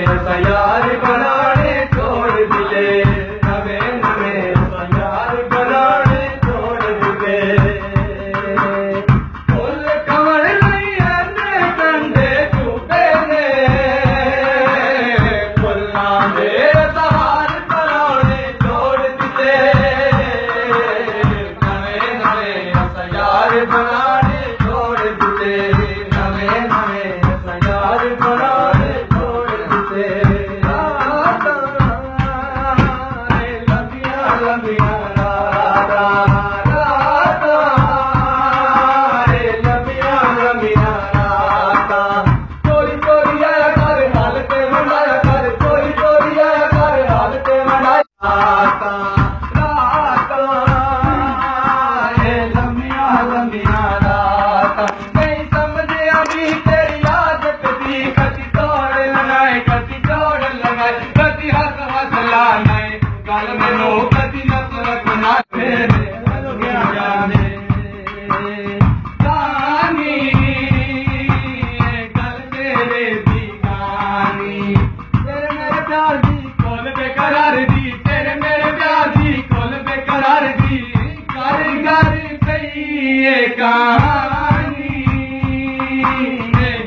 यार बनाने छोड़ दिए, नवे नवे यार बनाने छोड़ दिए। फुल कमर नहीं है कंधे चुपे ने, फुल्ला मेरे सहार बनाने छोड़ दिए, नवे नवे यार बनाने छोड़ दिए, नवे नवे यार बनाने छोड़ दिए। लंबिया लंबिया लंबिया लंबिया राता, चोरी चोरी आया कर हालते मनाया कर, चोरी चोरी आया कर हालते मनाया राता राता, लंबिया लंबिया राता। नहीं समझे अभी तेरी आदत दी, कति तोड़ लगाए कति जोड़ लगाए, कति हंस हंस लाए गल मैनू, कति नफरत ना फेरे जाने गानी, गल तेरे दी गानी। तेरे मेरे प्यार दी कोल बेकरार दी, तेरे मेरे प्यार दी कोल बेकरार दी, कर कर गई ये कहानी,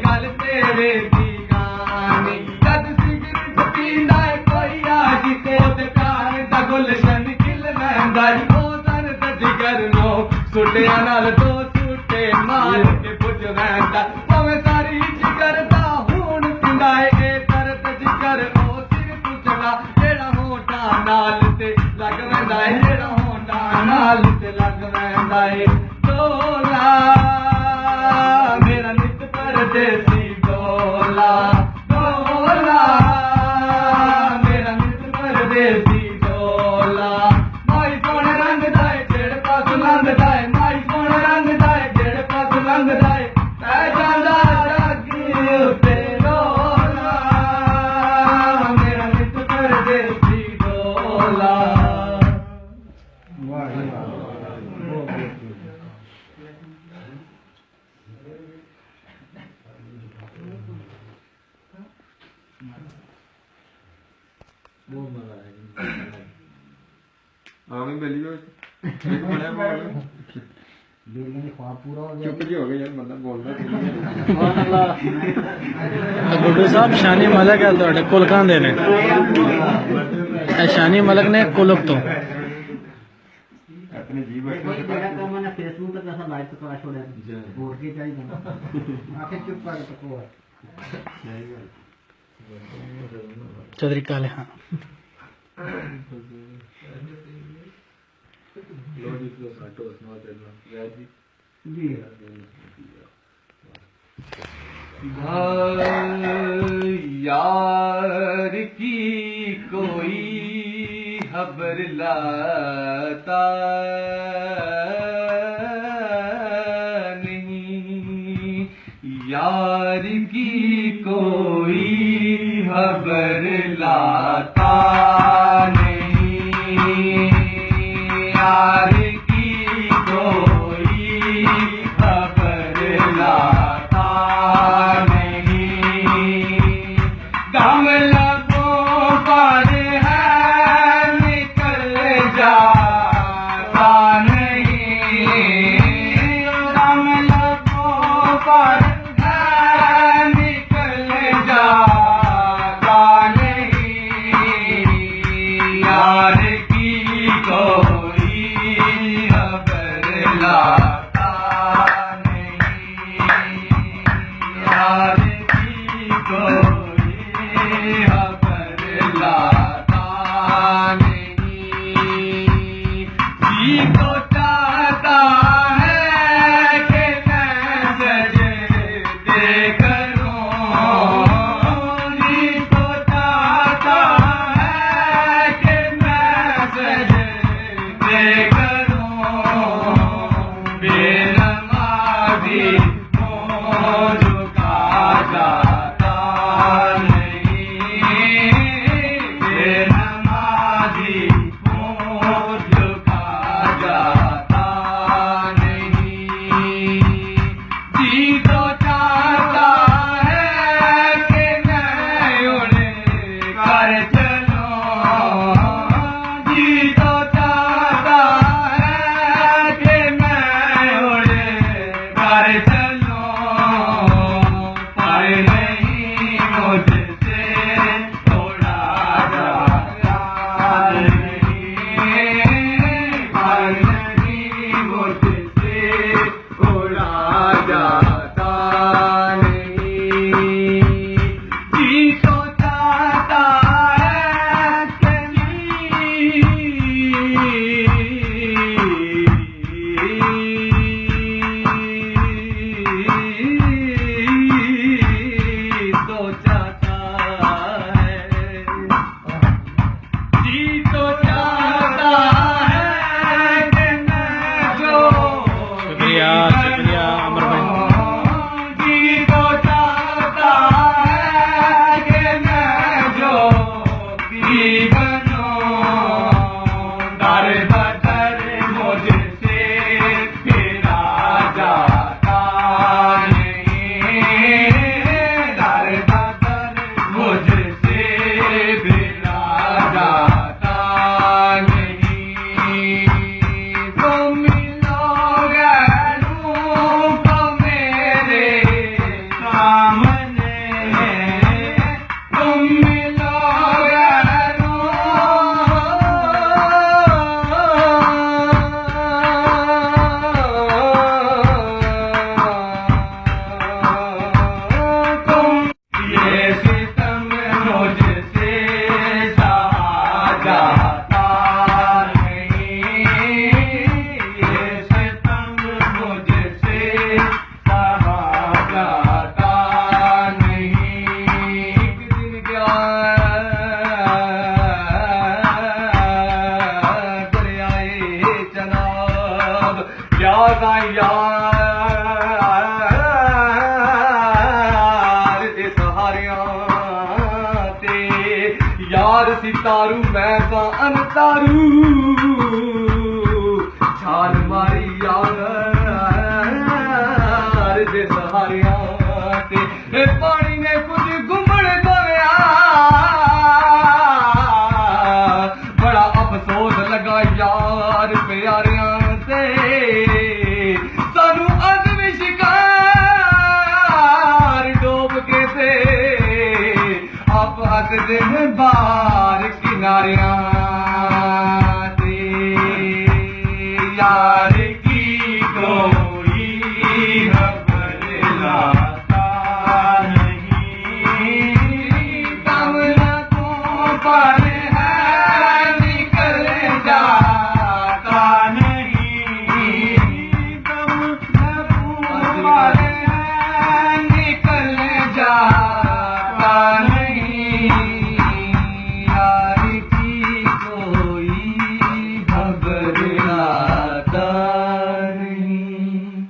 गल तेरे दी गानी। जद सिगरेट पींदा है कोई आज को दुकान दा गुलशन खिल लैंदा, ओ तन ते जिगर नो सुटिया नाल दो सूटे मार के पुज वैंदा, भावें सारी जिगर दा खून पिंदा है, ए दर्द जिगर ओ सिर पुछदा, जेड़ा होठा नाल ते लग वैंदा है, जेड़ा होठा नाल ते लग वैंदा है। डोला मेरा नित परदेसी डोला, डोला मेरा नित परदेसी डोला। माई सोने रंग दाए जेड़ पास लंघदा है, माई सोने रंग दाए जेड़ पास लंघदा है, पै जांदा जागी उत्ते डोला, मेरा नित परदेसी डोला। आमी बेली हो बड़ा बोल बेलियां दा ख्वाब पूरा हो गया। चुप जी हो गया यार, मतलब बोलना गुड्डू साहब शानी मलक है तुहाडे कुलकां दे ने, शानी मलक ने कुलक तो अपने जी कोई जेड़ा काम ना फेसबुक ते असा लाइव करा छोड़े, वोट के चाहिए आखे चुप कर तको चौधरी काले। हाँ लो जी तो साटो सुना देना याद जी जी। यार की कोई खबर लाता नहीं, यार की कोई खबर लाता नहीं, यार की कोई खबर लाता नहीं, गम लबों पर है निकल जाता नहीं, गम लबों पर है निकल जाता नहीं, यार की कोई खबर लाता नहीं, यार की कोई घर चलो जी तो चाहता है कि मैं उड़े घर चलो पर नहीं मुझसे थोड़ा जाता नहीं पर नहीं मुझसे थोड़ा जाता नहीं जी तो चाहता है तो चाहता है जी तो चाहता है कि मैं जो शुक्रिया शुक्रिया अमर भाई। जी तो चाहता है कि मैं जो भी बनूं दर बदर मुझसे फिरा जाता नहीं दर बदर मुझसे फिरा जाता नहीं तुम मिलोगे रूप मेरे सामने तुम मिलोगे तुम ये सितम मुझसे सहा जाता नहीं ये सितम मुझसे सहा जाता नहीं एक दिन क्या दरियाए जनाब याद यार दे सहारियां ते यार सितारू मैं सा अनतारू छाल मारी यार दे सहारियां ते ए पानी ने कुछ घुमण गया बड़ा अफसोस लगा यार प्यारियां से सानू अदब शिकार डोब के से आप हंसदे हैं बार किनारियां से यार की कोई खबर लाता नहीं कमला को पर है निकल जाता नहीं कमला को पर है निकल जाता नहीं यार की कोई खबर लाता नहीं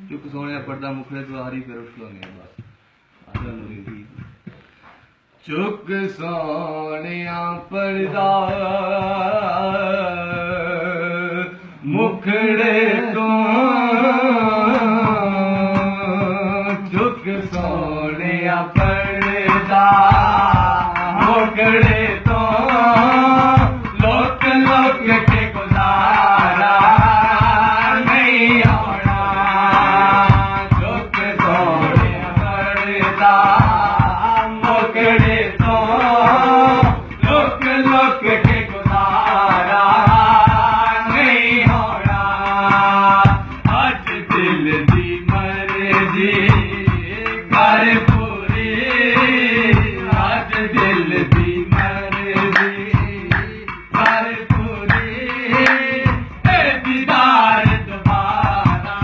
चुप सोने पर्दा मुखड़े द्वारी फिर उठ लो नहीं बस आजा मुरीदी चुक सोनिया पर्दा मुखड़े तो चुक सोनिया पर्दा मुखड़े तो लोक लोक के गुजारा नहीं होना चुक सोनिया पर्दा मुखड़े तो लोक लोक के गुजारा नहीं होना आज दिल दी मर्जी कर पूरी आज दिल दी मर्जी कर पूरी ए दीदार दोबारा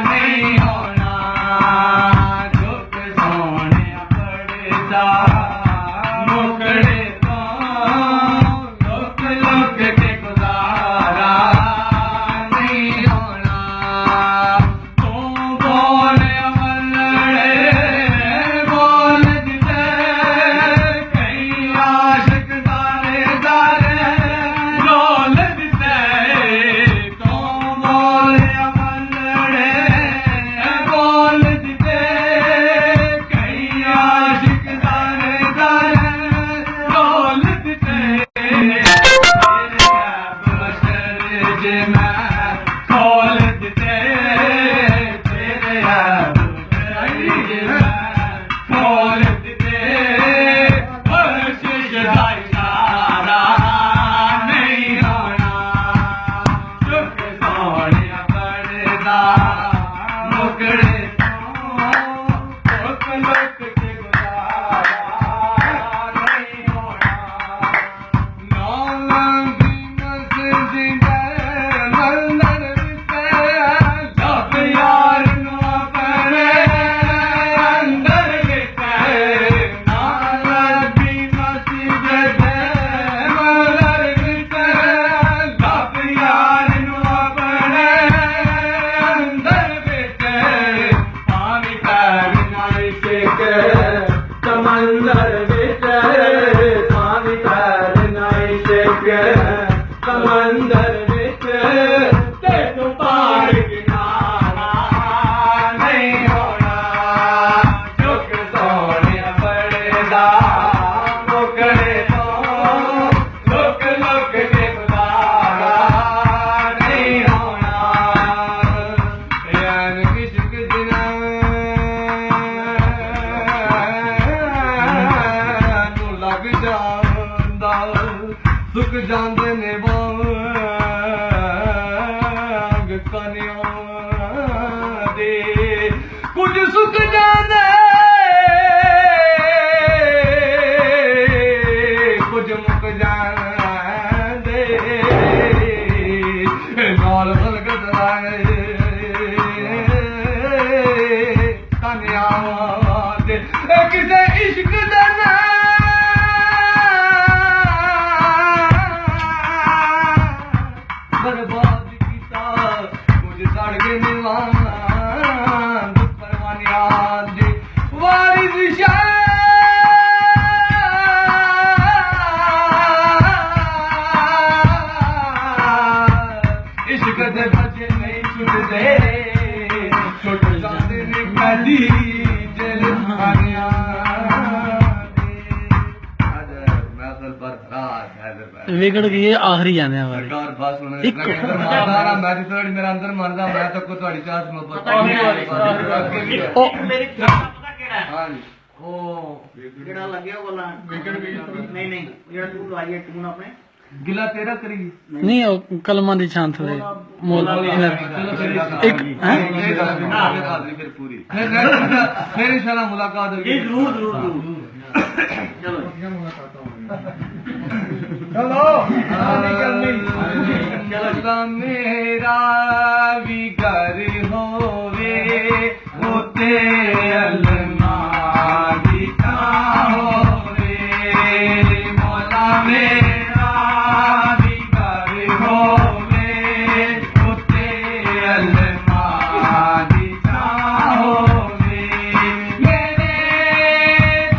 नहीं होना चुप सोने पड़ता मुखड़े तो लोक लोक के गुजारा नहीं होना तू बोले बोल दे कहीं आशिक दारे दारे रोल दे तू बोले बोल दे कहीं आशिक दारे दारे के समंदर विच तेनू पार किनारा नहीं होना चुक सोने पड़दा मुकड़े तो लुक लुक के गुजारा नहीं होना यार इश्क दिना तू लग जांदा सुख जांदे ने वांग कनिया दे कुछ सुख जांदे कुछ मुक जांदे नाल बलगत लाए कनिया दे किसे इश्क दा बर्बाद कीता मुझे सड़ के निवान परवानिया दे वारिस शाह इश्क दे बच्चे नहीं छुटदे छुट जाते ने कदी दिल खानिया विगड़ गई है आखिरी जाने वाली सरकार बस हुन एक- मारदा मैं थोड़ी मेरा अंदर मरदा मैं तो को ਤੁਹਾਡੀ ਚਾਹਤ ਮੁਹੱਬਤ ओ ਮੇਰੀ ਪਤਾ ਕਿਹੜਾ ਹੈ ਹਾਂ ਜੀ ਉਹ ਜਿਹੜਾ ਲੱਗਿਆ ਬੋਲਾਂ ਨਹੀਂ ਨਹੀਂ ਜਿਹੜਾ ਤੂੰ ਲਾਈਏ ਟੂਨ ਆਪਣੇ ਗਿਲਾ ਤੇਰਾ ਕਰੀ नहीं ओ कलमा दी छान थोड़े मोल एक हैं? ਫਿਰ ਪੂਰੀ ਫਿਰ इंशाल्लाह मुलाकात होगी ਜੀ ਜ਼ਰੂਰ ਜ਼ਰੂਰ ਜ਼ਰੂਰ ਚਲੋ चलो चलो मेरा भी घर होवे होते अलमारी का होवे मौला मेरा भी घर होवे होते अलमारी का होवे मेरे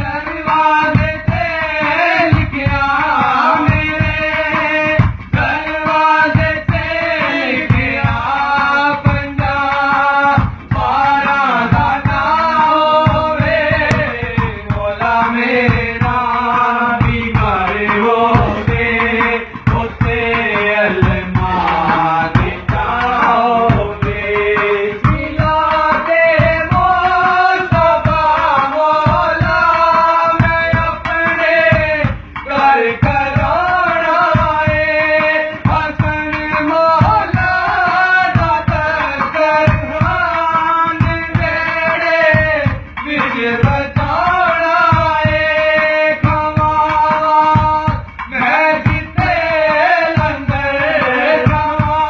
दरवाजे ते लिखिया दरवाजे ते लिखिया पंजा बारा दादा होवे मौला मेरा भी घर होवे होते अलमारी का होवे मिला दे मुस्तफा मौला मैं अपने घर करोड़ा हसन मौला करहान बेड़े विच बचाना खवावा मैं जिते लंगर खवा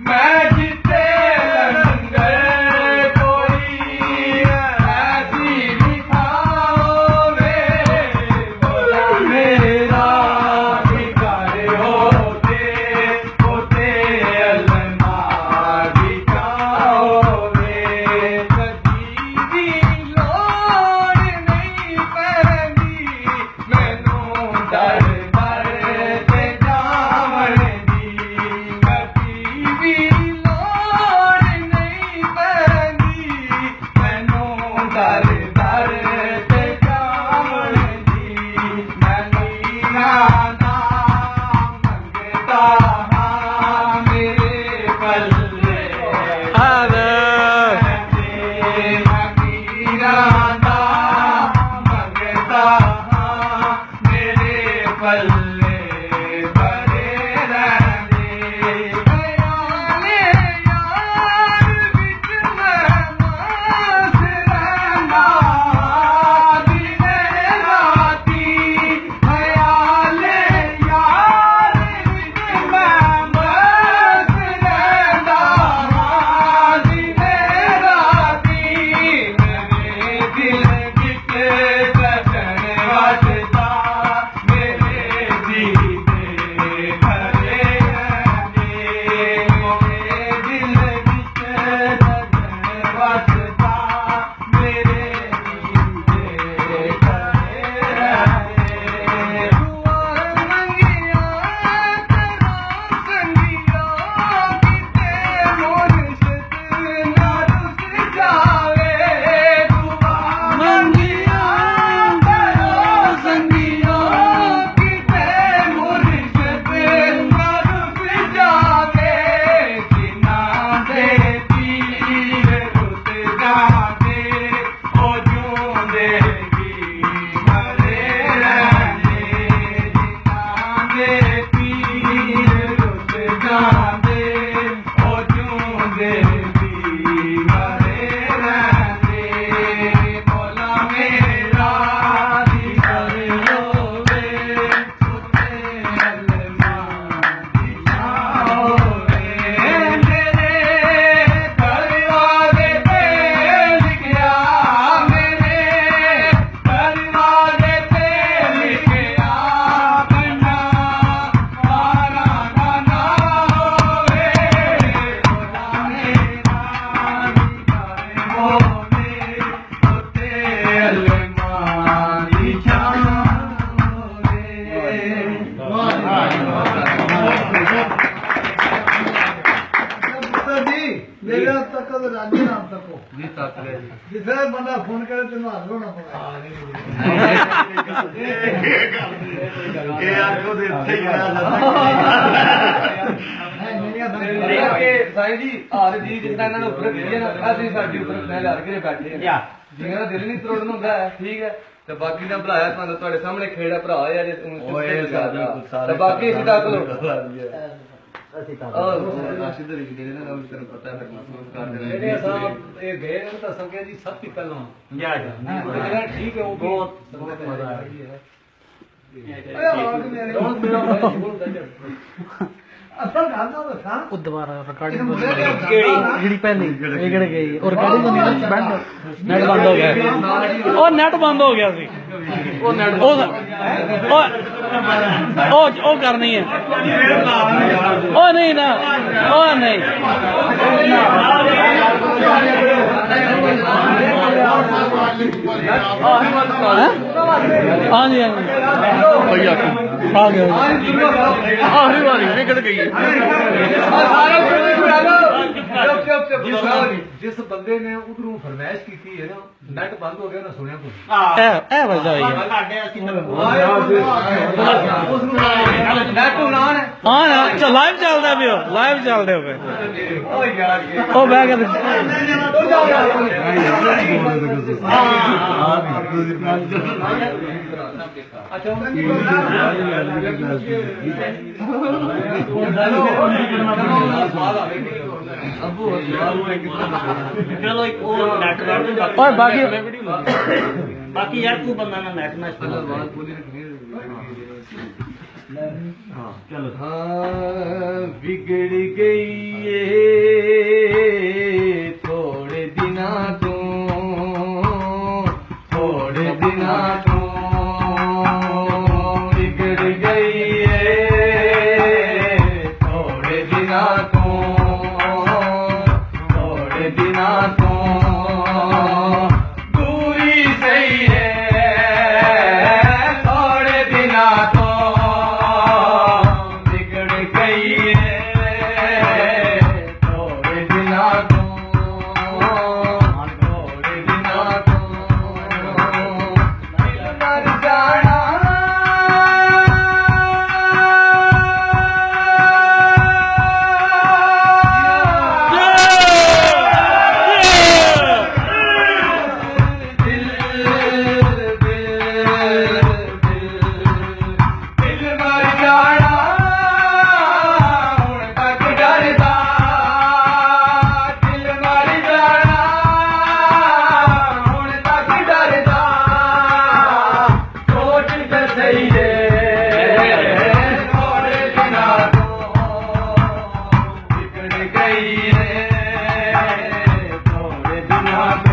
मैं जिते लंगर कोई ऐसी दिखावे बोला मेरा भिखार होते होते अलमारी का होवे कदी भी लोड़ नहीं पैंदी मैनू दर दर ते जावण दी कदी भी लोड़ नहीं पैंदी मैनू दर दर ते जावण दी मैं मीरा दा मंगता हां मेरे पल्ले मीरा दा मंगता हां मेरे पल्ले बड़े रहंदे खयाले यार विच मैं मस्त रहंदा दिने राती खयाले यार विच मैं मस्त रहंदा दिने राती मेरे दिल विच सजन वसदा मेरे ਤੱਕੋ ਤੇ ਰਾਜੇ ਨਾਮ ਤੱਕੋ ਜੀ ਤੱਕ ਲਿਆ ਜੀ ਜਿਸੇ ਬੰਦਾ ਫੋਨ ਕਰੇ ਤੈਨੂੰ ਹਾਜ਼ਰ ਹੋਣਾ ਪਊਗਾ ਇਹ ਆਖੋ ਦੇ ਇੱਥੇ ਹੀ ਸਾਈਂ ਜੀ ਹਾਲ ਜੀ ਜਿੰਨਾ ਇਹਨਾਂ ਨੂੰ ਉੱਪਰ ਦਿੱਤੀ ਨਾ ਅਸੀਂ ਸਾਡੀ ਉੱਪਰ ਮੈਂ ਲਾ ਕੇ ਬੈਠੇ ਆ ਜਿਹਨਾਂ ਦਾ ਦਿਲ ਨਹੀਂ ਤਰੋੜਨ ਹੁੰਦਾ ਹੈ ਠੀਕ ਹੈ ਤੇ ਬਾਕੀ ਦਾ ਬੁਲਾਇਆ ਤੁਹਾਨੂੰ ਤੁਹਾਡੇ ਸਾਹਮਣੇ ਖੇੜਾ ਭਰਾ ਆ ਜੇ ਤੇ ਬਾਕੀ ਅਸੀਂ ਤੱਕ ਲੋ ਅਸੀਂ ਤਾਂ ਰਾਸ਼ਿਦ ਰਿਕ ਜਿਹੜੇ ਨੇ ਉਹ ਤੈਨੂੰ ਪਤਾ ਫਿਰ ਮਹਿਸੂਸ ਕਰ ਦੇਣਾ ਜਿਹੜੇ ਸਾਹਿਬ ਇਹ ਗਏ ਨੇ ਤਾਂ ਸੰਗਤ ਜੀ ਸਭ ਤੋਂ ਪਹਿਲਾਂ ਜਿਹੜਾ ਠੀਕ ਹੈ ਉਹ ਬਹੁਤ ਮਜ਼ਾ ਆਇਆ ਅਸਲ ਗੱਲ ਨਾ ਦੱਸਾਂ ਉਹ ਦੁਬਾਰਾ ਰਿਕਾਰਡਿੰਗ ਜਿਹੜੀ ਪਹਿਲੀ ਇਹ ਕਿਹੜੇ ਗਈ ਉਹ ਰਿਕਾਰਡਿੰਗ ਨਹੀਂ ਬੰਦ ਨੈਟ ਬੰਦ ਹੋ ਗਿਆ ਉਹ ਨੈਟ ਬੰਦ ਹੋ ਗਿਆ ਸੀ ਉਹ ਨੈਟ ਉਹ ਕਰਨੀ ਹੈ ਉਹ ਨਹੀਂ ਨਾ ਉਹ ਨਹੀਂ ਹਾਂਜੀ ਹਾਂਜੀ ਭਈਆ ਆ ਗਿਆ ਆਖਰੀ ਵਾਰੀ ਵਿਗੜ ਗਈ ਜਿਸ ਬੰਦੇ ਨੇ ਉਧਰੋਂ ਫਰਮਾਇਸ਼ ਕੀਤੀ ਹੈ ਨਾ ਨੈਟ ਬੰਦ ਹੋ ਗਿਆ ਨਾ ਸੁਣਿਆ ਕੁਝ ਇਹ ਵਜ੍ਹਾ ਹੋਈ ਹੈ ਸਾਡੇ ਅਸੀਂ ਨੈਟ ਉਲਾਨ ਹੈ ਹਾਂ ਨਾ ਚਲ ਲਾਈਵ ਚੱਲਦਾ ਪਿਓ ਲਾਈਵ ਚੱਲਦੇ ਹੋ ਪਏ ਉਹ ਬਹਿ ਕੇ ਚਲੋ ਇੱਕ ਉਹ ਨੈਟ ਓਏ ਬਾਕੀ ਬਾਕੀ ਯਾਰ ਤੂੰ ਬੰਦਾ ਨਾ ਨੈਟ ਨਾ ਚਲੋ ਹਾਂ ਵਿਗੜ ਗਈ ਏ ਥੋੜੇ ਦਿਨਾਂ ਤੋਂ ਵਿਗੜ ਗਈ ਏ ਥੋੜੇ ਦਿਨਾਂ ਤੋਂ ਦੂਰੀ ਸਹੀ ਹੈ ਥੋੜੇ ਦਿਨਾਂ ਤੋਂ ਵਿਗੜ ਗਈ ਏ ਥੋੜੇ ਦਿਨਾਂ ਤੋਂ ਦਿਲ ਮਰ ਜਾਣਾ ਦਿਲ ਮਰ ਜਾਣਾ ਹੁਣ ਤੱਕ ਡਰਦਾ ਦਿਲ ਮਰ ਜਾਣਾ ਹੁਣ ਤੱਕ ਡਰਦਾ ਸੋਚ ਕੇ ਸਹੀ ਏ ਥੋੜੇ ਦਿਨਾਂ ਤੋਂ ਵਿਗੜ ਗਈ ਏ ਥੋੜੇ ਦਿਨਾਂ ਤੋਂ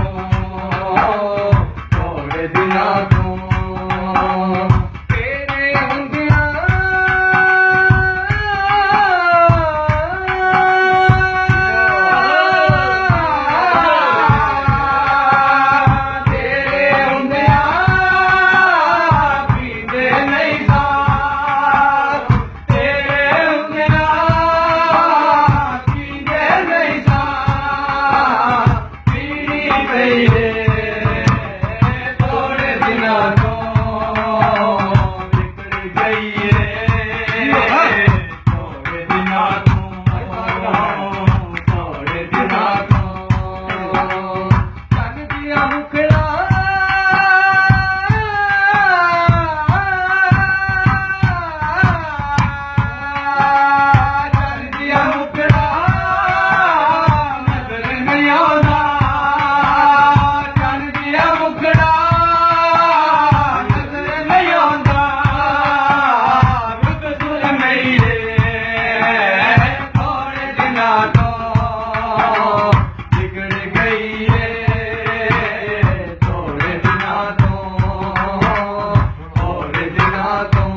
ਤੇਰੇ ਹੁੰਦਿਆਂ ਪੀਂਦੇ ਨਹੀਂ ਸਾਥ ਤੇਰੇ ਹੁੰਦਿਆਂ ਪੀਂਦੇ ਨਹੀਂ ਸਾਥ ਪੀਣੀ ਪਈ ਏ ਥੋੜੇ ਦਿਨਾਂ ਤੋਂ ਵਿਗੜ ਗਈ ਏ ਥੋੜੇ ਦਿਨਾਂ ਤੋਂ ਕੰਨ ਦੀਆਂ ਮੁਖੜਾ ਨਜ਼ਰ ਨਹੀਂ ਆਉਂਦਾ ਕੰਨ ਦੀਆਂ ਮੁਖੜਾ ਨਜ਼ਰ ਨਹੀਂ ਆਉਂਦਾ ਰੁਕ ਸੁਣ ਮੇਰੇ ਥੋੜੇ ਦਿਨਾਂ ਤੋਂ ਵਿਗੜ ਗਈ ਏ ਥੋੜੇ ਦਿਨਾਂ ਤੋਂ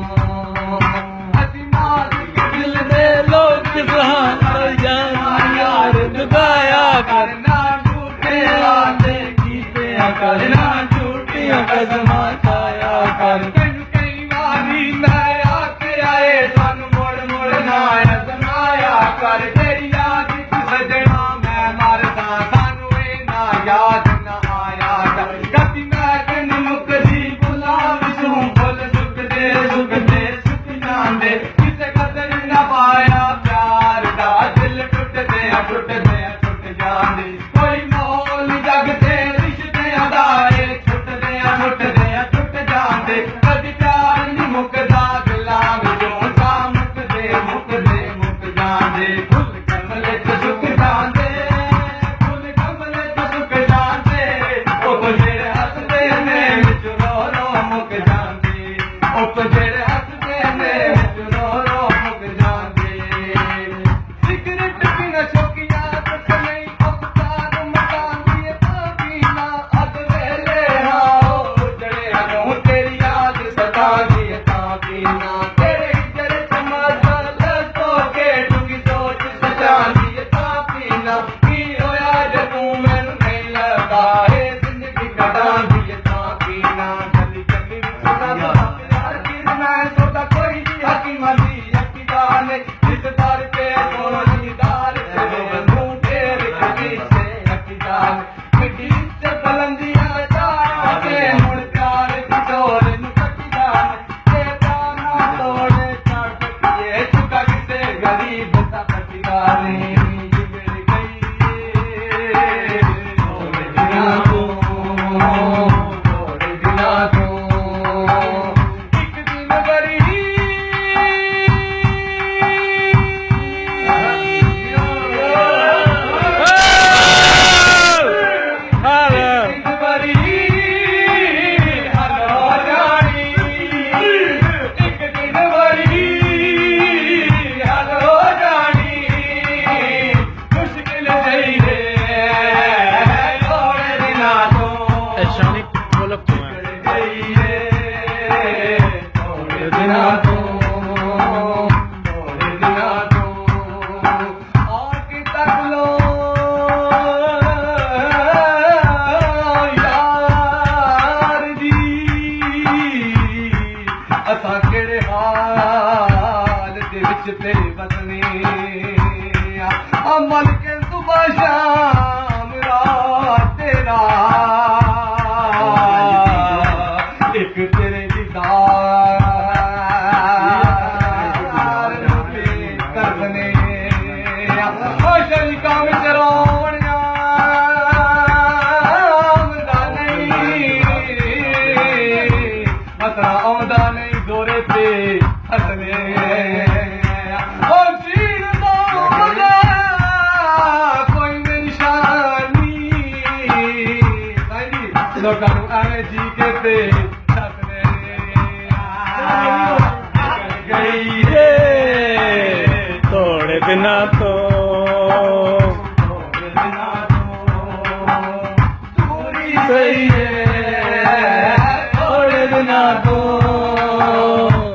ਅਸੀਂ ਨਾਜ਼ੁਕ ਦਿਲ ਦੇ ਲੋਕ ਸਹਾਰਾ ਯਾਰ ਦੁਗਾਇਆ ਕਰਨਾ ਝੂਠਿਆਂ ਦੇ ਕੀਤਿਆਂ ਕਰਨਾ ਝੂਠਿਆਂ ਕਸਮਾਂ ਖਾਇਆ ਕਰ ਤੈਨੂੰ ਕਈ ਵਾਰੀ ਮੈਂ ਆਖਿਆ ਏ ਸਾਨੂੰ ਮੁੜ ਮੁੜ ਨਾ ਅਜ਼ਮਾਇਆ ਕਰ ਤੇਰੀ ਯਾਦ ਵਿੱਚ ਸਜਣਾ ਮੈਂ ਮਰਦਾ ਉਹ ਜਿਹੜੇ ਹੱਸਦੇ ਨੇ ਰੋ ਰੋ ਮੁੱਕ ਜਾਂਦੇ ਸਿਗਰਟ ਪੀਣਾ ਸ਼ੌਕੀਆ ਕੁਛ ਨਹੀਂ ਅਫਤਾਰ ਮਕਾਨੀ ਤਾਂ ਪੀਣਾ ਅੱਧ ਵੇਲੇ ਆਓ ਜਿਹੜੇ ਨੂੰ ਤੇਰੀ ਯਾਦ ਸਤਾਉਂਦੀ ਤਾਂ ਪੀਣਾ ਤੇਰੇ ਜਿਹੜੇ ਚਮਚਾ ਲੱਤੋਂ ਕੇ ਡੂੰਗੀ ਸੋਚ ਸਜਾਉਂਦੀ ਤਾਂ ਪੀਣਾ ਕੀ ਹੋਇਆ ਜੇ ਤੂੰ ਮੈਨੂੰ ਨਹੀਂ ਲੱਗਦਾ ਇਹ ਜ਼ਿੰਦਗੀ ਕਟਾਉਂਦੀ ਤਾਂ ਪੀਣਾ ਜਲਦੀ ਜਲਦੀ ਸੁਣਾ ਯਾਰ ਕਿ ਮੈਂ ਸੋਦਾ ਕੋਈ ਹਕੀਮਾਂ ਦੀ ਅਕੀਦਾਰ ਨੇ ਇਸ ਦਰ ਤੇ ਸੋਨੀਦਾਰ ਤੇ ਮੂੰਹ ਤੇਰੇ ਪਿੱਛੇ ਅਕੀਦਾਰ ਮਿੱਟੀ ਤੇ ਬਲੰਦੀਆਂ ਚਾਰਾਂ ਤੇ ਮੁੜ ਪਿਆਰ ਦੀ ਡੋਰ ਨੂੰ ਕੱਟੀਦਾਰ ਤੇ ਤਾਨਾ ਤੋੜੇ ਚੜ ਪਈਏ ਚੁਕਾ ਕਿਸੇ ਗਰੀਬ ਦਾ ਪੱਟੀਦਾਰ ਨੇ ਜਿਗੜ ਗਈ ਥੋੜੇ ਦਿਨਾਂ ਤੋਂ ਇੱਕ ਦਿਨ ਵਰੀ ਇੱਕ ਵਰੀ ਹੱਲ ਹੋ ਜਾਣੀ ਇੱਕ ਦਿਨ ਵਰੀ ਹੱਲ ਹੋ ਜਾਣੀ ਮੁਸ਼ਕਿਲ ਜਈ ਹੈ ਥੋੜੇ ਦਿਨਾਂ ਤੋਂ ਸ਼ਾਨੀ ਬੋਲਕ ਤੋਂ ਗਈ ਹੈ ਥੋੜੇ ਦਿਨਾਂ ਤੋਂ ਥੋੜੇ ਦਿਨਾਂ ਤੋਂ ਆ ਕੇ ਤੱਕ ਲੋ ਯਾਰ ਜੀ ਅਸਾਂ ਕਿਹੜੇ ਹਾਲ ਦੇ ਵਿੱਚ ਤੇਰੇ ਵਸਨੇ ਆ ਮਲਕੇ ਸੁਬਹ ਸ਼ਾਮ ਰਾਤ ਤੇਰਾ ਇੱਕ ਤੇਰੇ ਦੀਦਾਰ ਨੂੰ ਤੇ ਕਰਨੇ ਆ ਸ਼ਰੀਕਾਂ ਵਿੱਚ ਰੋਣਿਆ ਆਉਂਦਾ ਨਹੀਂ ਮਸਲਾ ਆਉਂਦਾ ਨਹੀਂ ਜ਼ੋਰੇ ਤੇ ਹੱਸਨੇ ਉਹ ਜੀਣ ਦਾ ਕੋਈ ਨਿਸ਼ਾਨੀ ਸਾਈਂ ਲੋਕਾਂ ਨੂੰ ਐਵੇਂ ਜੀ ਕੇ ਤੇ ਹੱਸਨੇ ਗਈ ਏ ਥੋੜੇ ਦਿਨਾਂ ਤੋਂ ਥੋੜੇ ਦਿਨਾਂ ਤੋਂ ਦੂਰੀ ਸਹੀ ਹੈ ਥੋੜੇ ਦਿਨਾਂ ਤੋਂ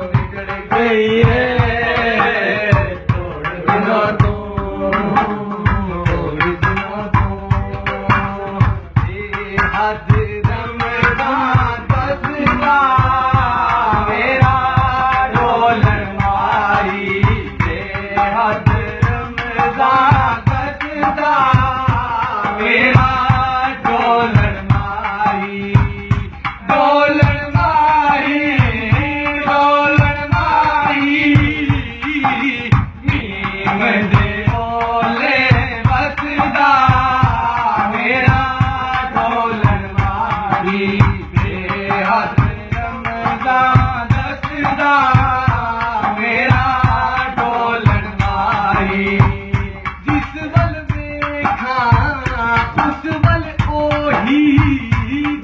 ਨਿਕਲ ਗਈ ਹੈ ਥੋੜੇ ਦਿਨਾਂ ਤੋਂ ਥੋੜੇ ਦਿਨਾਂ ਤੋਂ ਇਹ ਹੱਦ ਰਮਜ਼ਾਨ ਬਸਦਾ ਮੇਰਾ ਢੋਲਣ ਮਾਈ ਤੇ ਹੱਦ ਰਮਜ਼ਾਨ ਬਸਦਾ ਮੇਰਾ ਢੋਲਣ ਮਾਈ ਢੋਲਣ ਮਾਈ ਢੋਲਣ ਮਾਈ ਨੀਮ ਦੇ ਓਲੇ ਬਸਦਾ ਮੇਰਾ ਢੋਲਣ ਮਾਈ ਤੇ ਹੱਦ ਰਮਜ਼ਾਨ ਦੱਸਦਾ ਮੇਰਾ ਢੋਲਣ ਮਾਈ ਜਿਸ ਵੱਲ ਵੇਖਾਂ ਉਸ ਵੱਲ ਉਹੀ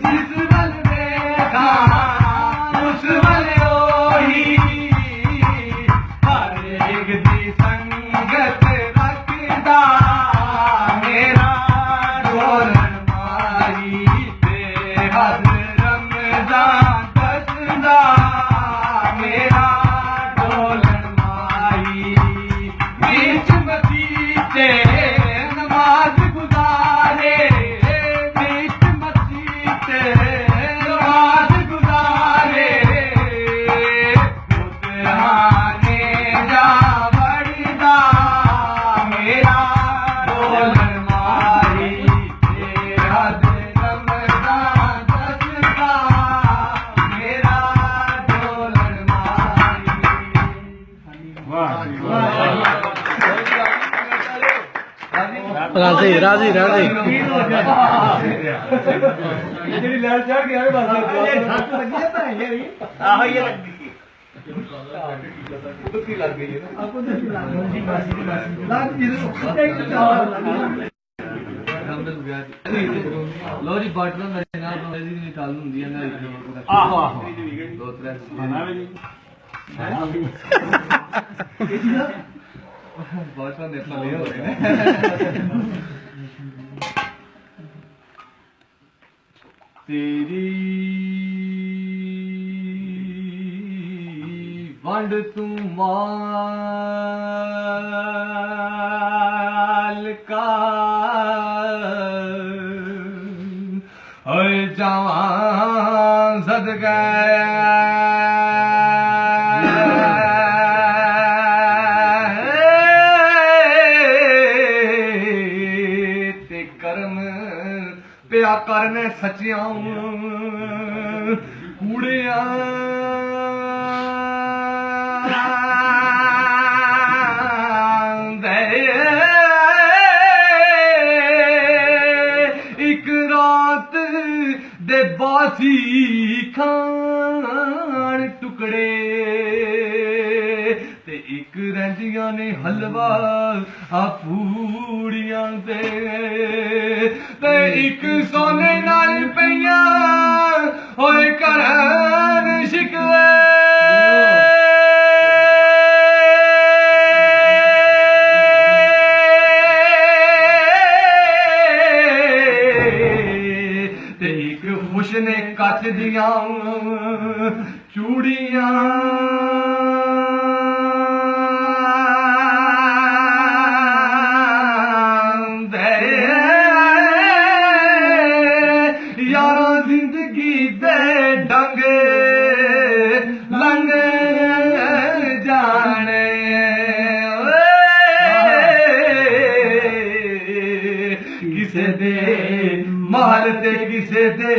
ਜਿਸ ਵੱਲ ਵੇਖਾਂ ਉਸ ਵੱਲ ਉਹੀ ਹਰ ਇੱਕ ਦੀ ਸੰਗਤ ਰੱਖਦਾ ਮੇਰਾ ਢੋਲਣ ਮਾਈ ਤੇ ਹੱਦ ਰਮਜ਼ਾਨ ਦੱਸਦਾ ਮੇਰਾ ਢੋਲਣ ਮਾਈ ਵਿੱਚ ਮਸੀਤੇ ਨਮਾਜ਼ ਗੁਜ਼ਾਰੇ ਵਿੱਚ ਮਸੀਤੇ ਨਮਾਜ਼ ਗੁਜ਼ਾਰੇ ਉਤਰਾਨੇ ਜਾ ਵੜਦਾ ਮੇਰਾ ਢੋਲਣ ਮਾਈ ਤੇ ਹੱਦ ਰਮਜ਼ਾਨ ਦੱਸਦਾ ਮੇਰਾ ਢੋਲਣ ਮਾਈ ਰਾਜ਼ੀ ਰਾਜ਼ੀ ਰਾਜ਼ੀ ਜਿਹੜੀ ਲੈਣ ਚੜ ਗਿਆ ਬਸ ਸੱਤ ਲੱਗੀ ਤਾਂ ਹੈ ਵੀ ਆਹੋ ਇਹ ਲੱਗੀ ਕੁੱਤੀ ਲੱਗ ਗਈ ਹੈ ਨਾ ਆਪੋ ਦੇ ਲੱਗ ਜੀ ਬਸ ਲੱਗ ਜੀ ਇੱਕ ਚਾਰ ਲੱਗ ਬੰਡਲ ਗਿਆ ਲੋ ਜੀ ਬਾਟਲ ਮੇਰੇ ਨਾਲ ਬੰਦੇ ਦੀ ਨਿਕਾਲ ਹੁੰਦੀ ਹੈ ਨਾ ਆਹੋ ਆਹੋ ਦੋ ਤਰੇ ਬਾਟਲ ਨੇ ਫਲੇ ਹੋਏ ਨੇ ਤੇਰੀ ਵੰਡ ਤੂੰ ਮਾਲ ਕਾ ਹੋਏ ਜਵਾਂ ਸਦ ਤੇ ਕਰਮ ਪਿਆ ਕਰਨੇ ਸੱਚਿਆਂ ਕੂੜਿਆਂ ਦੇ ਇੱਕ ਰਾਤ ਦੇ ਬਾਸੀ ਖਾਣ ਟੁਕੜੇ ਤੇ ਇੱਕ ਰਹਿੰਦੀਆਂ ਨੇ ਹਲਵਾ ਆ ਪੂੜੀਆਂ ਤੇ ਇੱਕ ਸੋਨੇ ਨਾਲ ਪਈਆਂ ਹੋਏ ਘਰਾਂ ਸ਼ਿਕਵੇ ਤੇ ਇੱਕ ਖੁਸ਼ ਨੇ ਕੱਚ ਦੀਆਂ ਚੂੜੀਆਂ यारों जिंदगी दे ढंग लंग जाने किसे दे माल ते किसे दे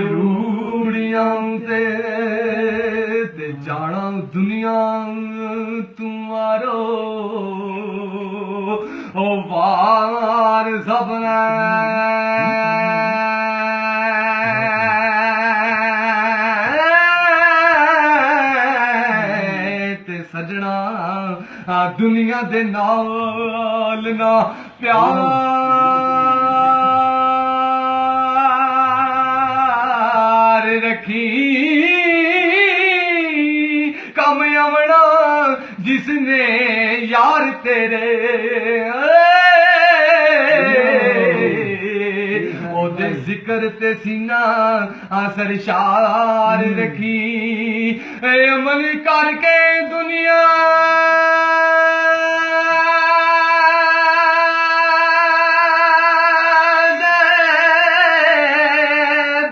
रूड़ियां ते जाना दुनिया तुम्हारो ओ वार सबने सजना दुनिया दे नाल ना प्यार रखी कम आवना जिसने यार तेरे ओदे जिक्र ते सीना सरशार रखी अमल करके दुनिया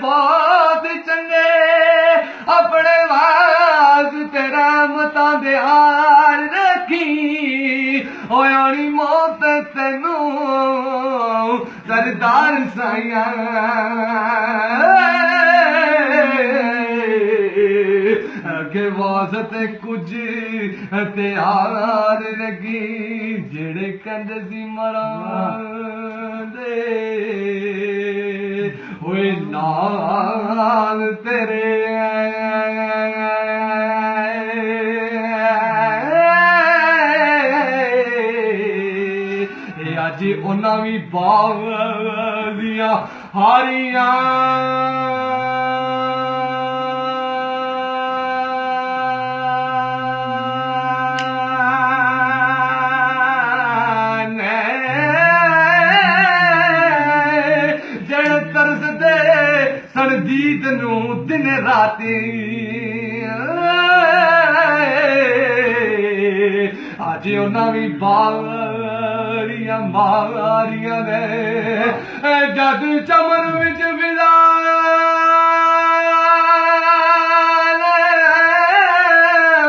बहुत चंगे अपने वास्ते रहमतां दे हार रखी होयानी मौत तेनू सरदार साइया अगे वास्ते कुछ त्यार लगी जेड़े कहंदे सी मरांदे होए नाल तेरे अज उन्हां भी बाजियां हारियां दीद नू दिन राती आज उन्हां भी बारियां मारियां ने जद चमन विच विदा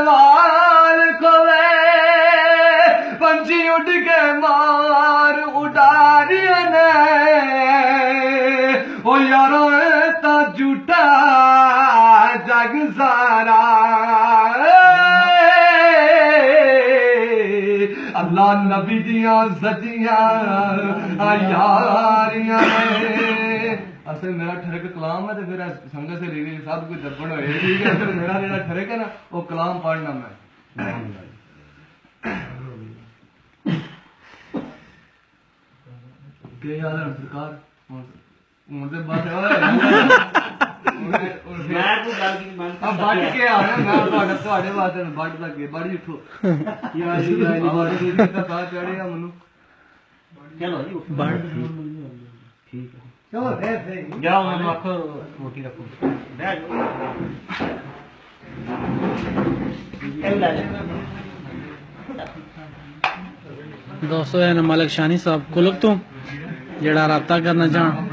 वाल खोले पंछी उड़ के मार उडारियां ने ओ यारो झूठा जग सारा अल्लाह नबी दियां सचियां यारियां असल मेरा ठरक कलाम है तो फिर संगत से रीली सब कुछ दर्पण होए ठीक है फिर मेरा जेड़ा ठरक है ना वो कलाम पढ़ना मैं ਕੀ ਹਾਲ ਹੈ ਸਰਕਾਰ ਹੁਣ ਤੇ ਬਾਤ ਹੋਇਆ ਮੈਂ ਕੋਈ ਗੱਲ ਕੀ ਮੰਨ ਆ ਵੱਢ ਕੇ ਆ ਰਿਹਾ ਮੈਂ ਤੁਹਾਡੇ ਵਾਸਤੇ ਵੱਢ ਲੱਗੇ ਬੜੀ ਉੱਠੋ ਯਾਰ ਜੀ ਬਾੜੀ ਦੀ ਤਾਂ ਬਾਤ ਚੜਿਆ ਮੈਨੂੰ ਚਲੋ ਜੀ ਠੀਕ ਹੈ ਚਲੋ ਫੇਰ ਜਾਓ ਮੈਨੂੰ ਆਖੋ ਰੋਟੀ ਰੱਖੋ ਬਹਿ ਜਾਓ ਇਹ ਲੈ ਜਾ ਦੋਸਤੋ ਇਹ ਮਲਕ ਸ਼ਾਨੀ ਸਾਹਿਬ ਕੁਲਕ ਤੋਂ ਜਿਹੜਾ ਰਾਬਤਾ ਕਰਨਾ ਚਾਹਣ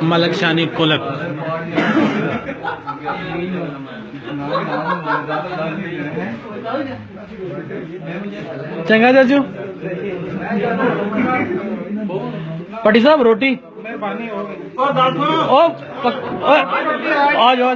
ਮਲਕ ਸ਼ਾਨੀ ਕੁਲਕ ਚੰਗਾ ਚਾਚੂ ਪੱਟੀ ਸਾਹਿਬ ਰੋਟੀ ਉਹ ਆ ਜਾਓ